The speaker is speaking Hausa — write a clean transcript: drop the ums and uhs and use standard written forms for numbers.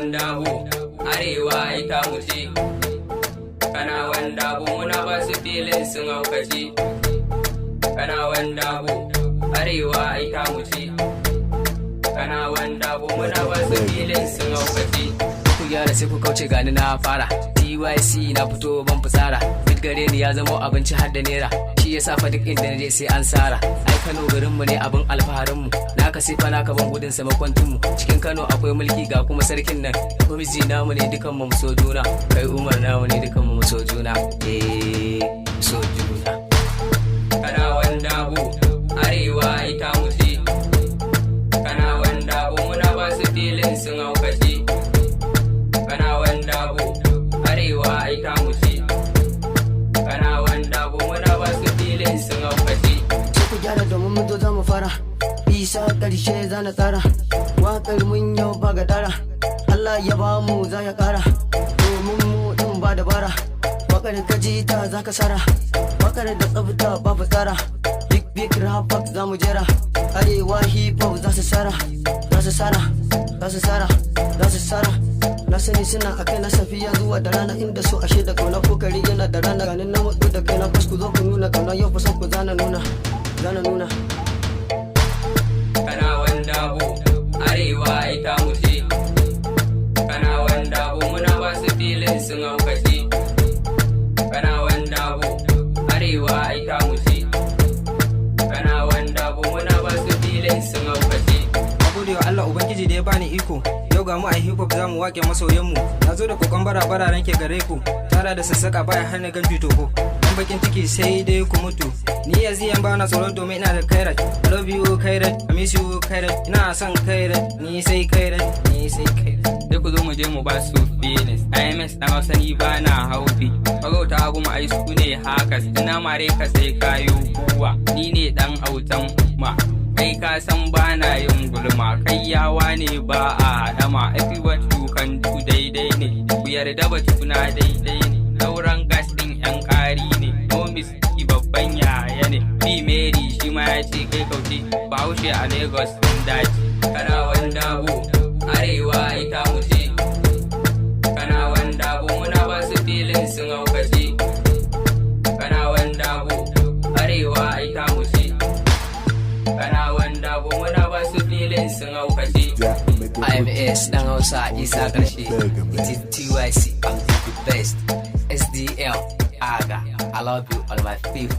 wanda bu arewa ita mu ce, kana wanda bu muna ba su filin sun haukace, kana wanda bu arewa ita mu ce, kana wanda bu muna ba su filin sun haukace. Ku gyara sai ku kauce gani na fara TYC na fito ban fitsara duk gare ni ya zama abinci har da naira shi yasa fa duk inda naje sai an sara ai Kano garin mu ne abin alfaharin mu naka sai fa naka ban gudun sa makwantin mu cikin Kano akwai mulki ga kuma sarkin nan ko miji namu ne dukan mu so juna kai Umar namu ne dukan mu so juna so juna. Kana wanda bu arewa ita mu ce, kana wanda bu muna ba su filin sun haukace, kana wanda bu arewa ita mu ce, kana wanda bu muna ba su filin sun haukace. Sai ku gyara domin mun zo za mu fara isa karshe za na tsara wakar mun yau ba ga dara Allah ya ba mu za ya kara domin mu din ba da bara wakar ka ji ta za ka sara wakar da tsafta babu tsara big rap za mu jera arewa hip hop za su sara za su sara za su sara za su sara na sani suna akai na safiya zuwa da rana inda so ashe da kauna kokari yana da rana ganin na mutu da kai na ku zo ku nuna kauna yau fa san ku zana nuna kana wanda bu arewa ita mu ce, kana wanda bu muna ba su filin sun haukace, kana wanda bu arewa ita mu ce, kana wanda bu muna ba su filin sun haukace. Gode wa Allah Ubangiji da ya bani iko yau ga mu a hip hop zamu wake masoyanmu na zo da kokon bara ranke gare ku tara da sassaka baya har na gandu toko dan bakin ciki sai dai ku mutu ni yanzu yan bana tsoron domin ina da kairat I love you kairat I miss you kairat ina son kairat ni sai kairat sai ku zo mu je mu ba su fitness IMS dan Hausa ni ba na haufi magauta abu mu ai su ne haka ina mare ka sai kayo kuwa ni ne dan autan ma kai ka san ba na yin gulma kai yawa ne ba a haɗama everyone you can do daidai ne ku yarda ba tuna daidai ne sauran gas din yan ƙari ne nomis ki babban yaya ne bi mary shi ma ya ce kai kauce bahaushe a Lagos sun daji. Kana wanda bu arewa ita mu ce, kana wanda bu muna ba su filin sun haukace, kana wanda bu arewa ita mu ce, kana wanda bu muna ba su filin sun haukace. IMS dan Hausa isa karshe TYC I'm the best SDL Aga I love you all my people.